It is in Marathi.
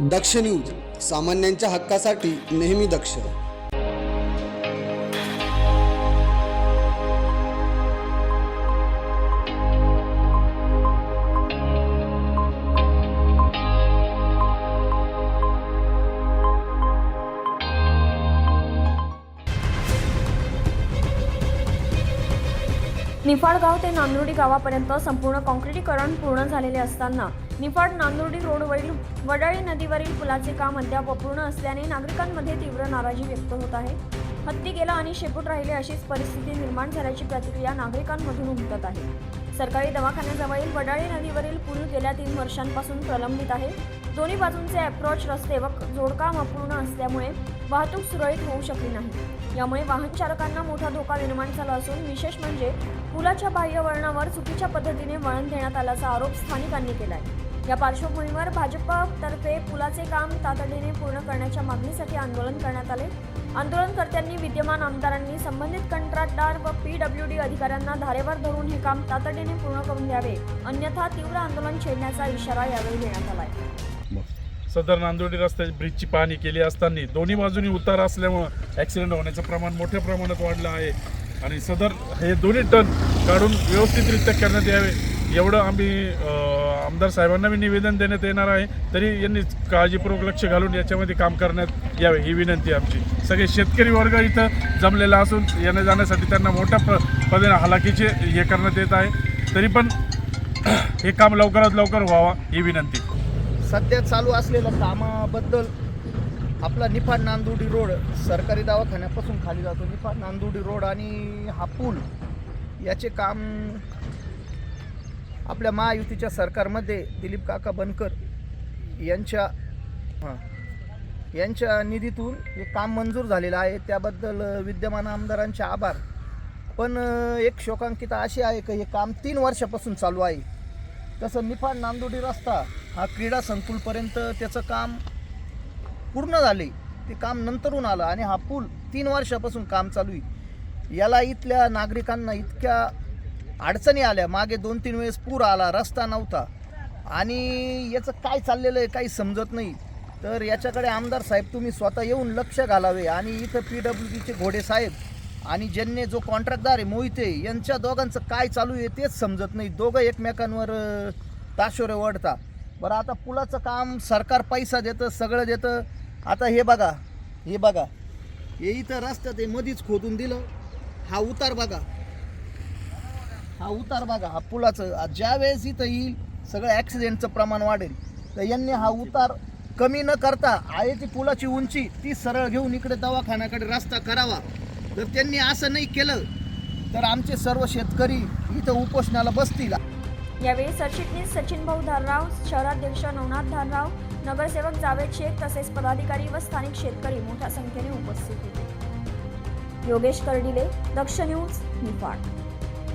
दक्ष न्यूज, सामान्यांच्या हक्कासाठी नेहमी दक्ष. निफाड गाव ते नांदुर्डी गावापर्यंत संपूर्ण काँक्रिटीकरण पूर्ण झालेले असताना निफाड नांदुर्डी रोडवरील वडाळी नदीवरील पुलाचे काम अद्याप अपूर्ण असल्याने नागरिकांमध्ये तीव्र नाराजी व्यक्त होत आहे. हत्ती गेला आणि शेपूट राहिले अशीच परिस्थिती निर्माण झाल्याची प्रतिक्रिया नागरिकांमधून उमटत आहे. सरकारी दवाखान्याजवळील वडाळी नदीवरील पूल गेल्या 3 वर्षांपासून प्रलंबित आहे. दोन्ही बाजूंचे अप्रोच रस्ते व जोडकाम अपूर्ण असल्यामुळे वाहतूक सुरळीत होऊ शकली नाही. यामुळे वाहन चालकांना मोठा धोका निर्माण झाला असून विशेष म्हणजे पुलाच्या बाह्य वळणावर चुकीच्या पद्धतीने वळण देण्यात आल्याचा आरोप स्थानिकांनी केला आहे. या पार्श्वभूमीवर भाजपतर्फे पुलाचे काम तातडीने पूर्ण करण्याच्या मागणीसाठी आंदोलन करण्यात आले. आंदोलनकर्त्यांनी विद्यमान आमदारांनी संबंधित कंत्राटदार व PWD अधिकाऱ्यांना धारेवर धरून हे काम तातडीने पूर्ण करून द्यावे, अन्यथा तीव्र आंदोलन छेडण्याचा इशारा यावेळी देण्यात आला आहे. सदर नांदुर्डी रस्त्याची ब्रिजची पाहणी केली असताना दोन्ही बाजूनी उतार असल्यामुळे ॲक्सिडेंट होण्याचं प्रमाण मोठ्या प्रमाणात वाढलं आहे आणि सदर हे दोन्ही टर्न काढून व्यवस्थितरित्या करण्यात यावे एवढं आम्ही आमदार साहेबांना निवेदन देण्यात येणार आहे. तरी यांनी काळजीपूर्वक लक्ष घालून याच्यामध्ये काम करण्यात यावे ही विनंती आमची. सगळे शेतकरी वर्ग इथं जमलेला असून येण्या जाण्यासाठी त्यांना मोठ्या पद्धतीने हालाकीचे हे करण्यात येत आहे. तरी पण हे काम लवकरात लवकर व्हावा ही विनंती. सध्या चालू असलेल्या कामाबद्दल आपला निफाड नांदुर्डी रोड सरकारी दवाखान्यापासून खाली जातो. निफाड नांदुर्डी रोड आणि हा पूल याचे काम आपल्या महायुतीच्या सरकारमध्ये दिलीप काका बनकर यांच्या निधीतून हे काम मंजूर झालेलं आहे. त्याबद्दल विद्यमान आमदारांचे आभार. पण एक शोकांकिता अशी आहे की हे काम 3 वर्षापासून चालू आहे. तसं निफाड नांदुर्डी रस्ता हा क्रीडा संकुलपर्यंत त्याचं काम पूर्ण झाले, ते काम नंतरून आलं आणि हा पूल 3 वर्षापासून काम चालू आहे. याला इथल्या नागरिकांना इतक्या अडचणी आल्या. मागे 2-3 वेळेस पूर आला, रस्ता नव्हता आणि याचं काय चाललेलं आहे काही समजत नाही. तर याच्याकडे आमदार साहेब तुम्ही स्वतः येऊन लक्ष घालावे आणि इथं PWDचे घोडे साहेब आणि ज्यांनी जो कॉन्ट्रॅक्टदार आहे मोहिते यांच्या दोघांचं काय चालू आहे तेच समजत नाही. दोघं एकमेकांवर ताशोरे ओढता. बरं, आता पुलाचं काम सरकार पैसा देतं, सगळं देतं. आता हे बघा हे इथं रस्त्यात ते मधीच खोदून दिलं. हा उतार बघा हा पुलाचं ज्या वेळेस इथं येईल सगळं ॲक्सिडेंटचं प्रमाण वाढेल. तर यांनी हा उतार कमी न करता आहे ती पुलाची उंची ती सरळ घेऊन इकडे दवाखान्याकडे रस्ता करावा. जर त्यांनी असं नाही केलं तर आमचे सर्व शेतकरी इथं उपोषणाला बसतील. यावेळी सरचिटणीस सचिन भाऊ धारराव, शहराध्यक्ष नवनाथ धारराव, नगरसेवक जावेद शेख तसेच पदाधिकारी व स्थानिक शेतकरी मोठ्या संख्येने उपस्थित होते. योगेश कर्डिले, दक्ष न्यूज, निफाड.